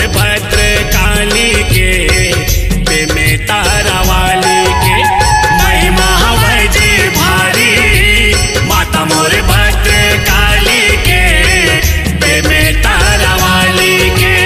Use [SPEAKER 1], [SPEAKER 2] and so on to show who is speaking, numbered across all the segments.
[SPEAKER 1] मोर भद्र काली के में तारा वाली के महिमा हवै जी भारी माता मोर भद्र काली के में तारा वाली के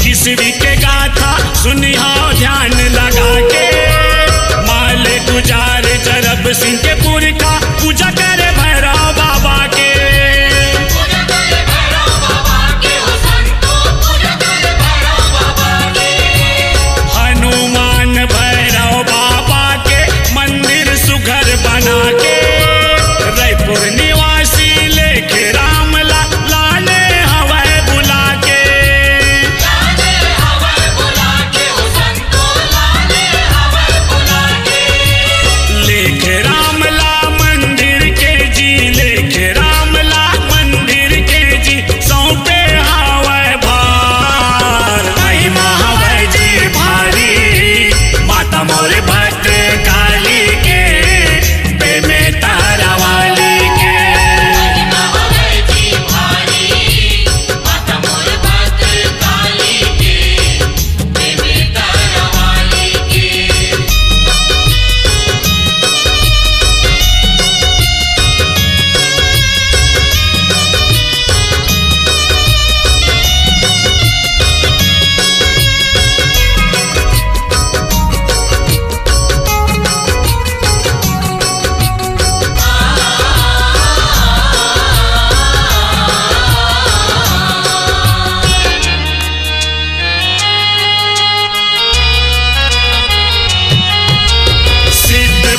[SPEAKER 1] किसवी के गाथा सुनिहा ध्यान लगा के माल गुजार जरब सिंह के पुर का पूजा करे भैरव बाबा के हनुमान भैरव बाबा के मंदिर सुघर बना के रायपुर निवासी लेके राम लाने हवै बुला के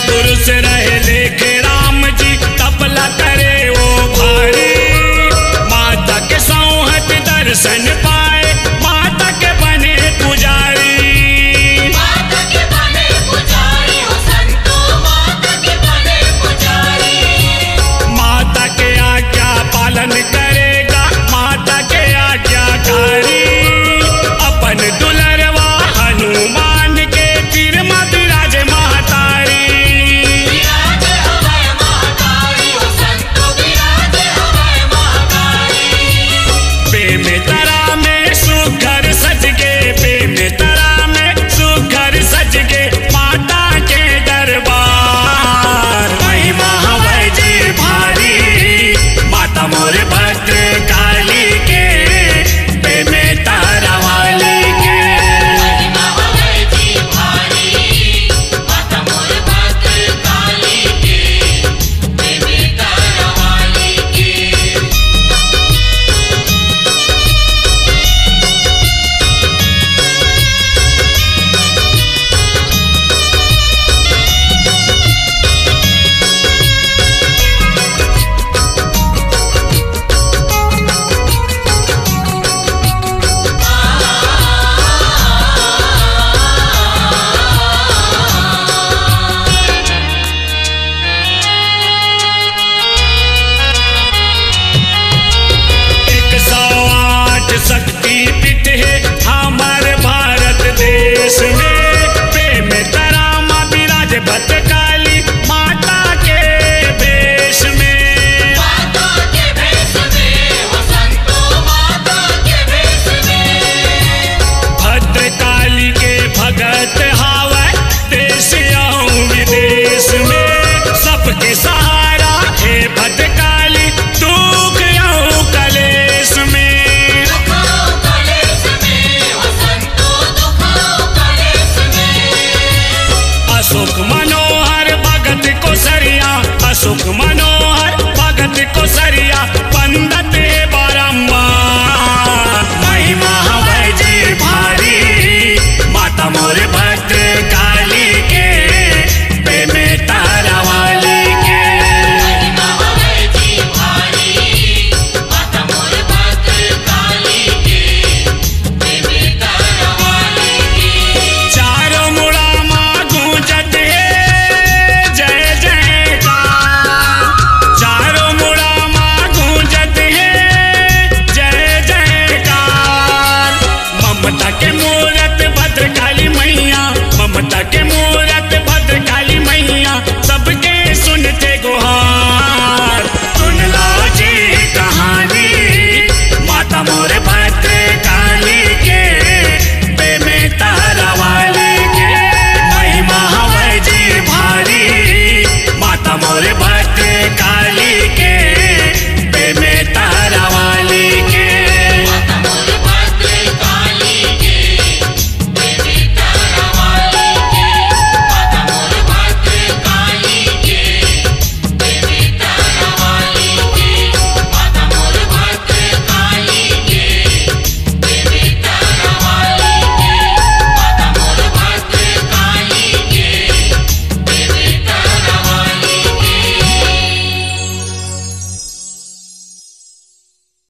[SPEAKER 1] पुरुष रहे लेके राम जी तपला करे वो भारी माता के सौहत दर्शन पाए माता के बने पुजारी हो संतो माता के बने पुजारी माता के आज्ञा पालन करेगा माता के आज्ञाकारी अपन दुलरवा हनुमान के फिर मत राज महतारी में तरा में सुघर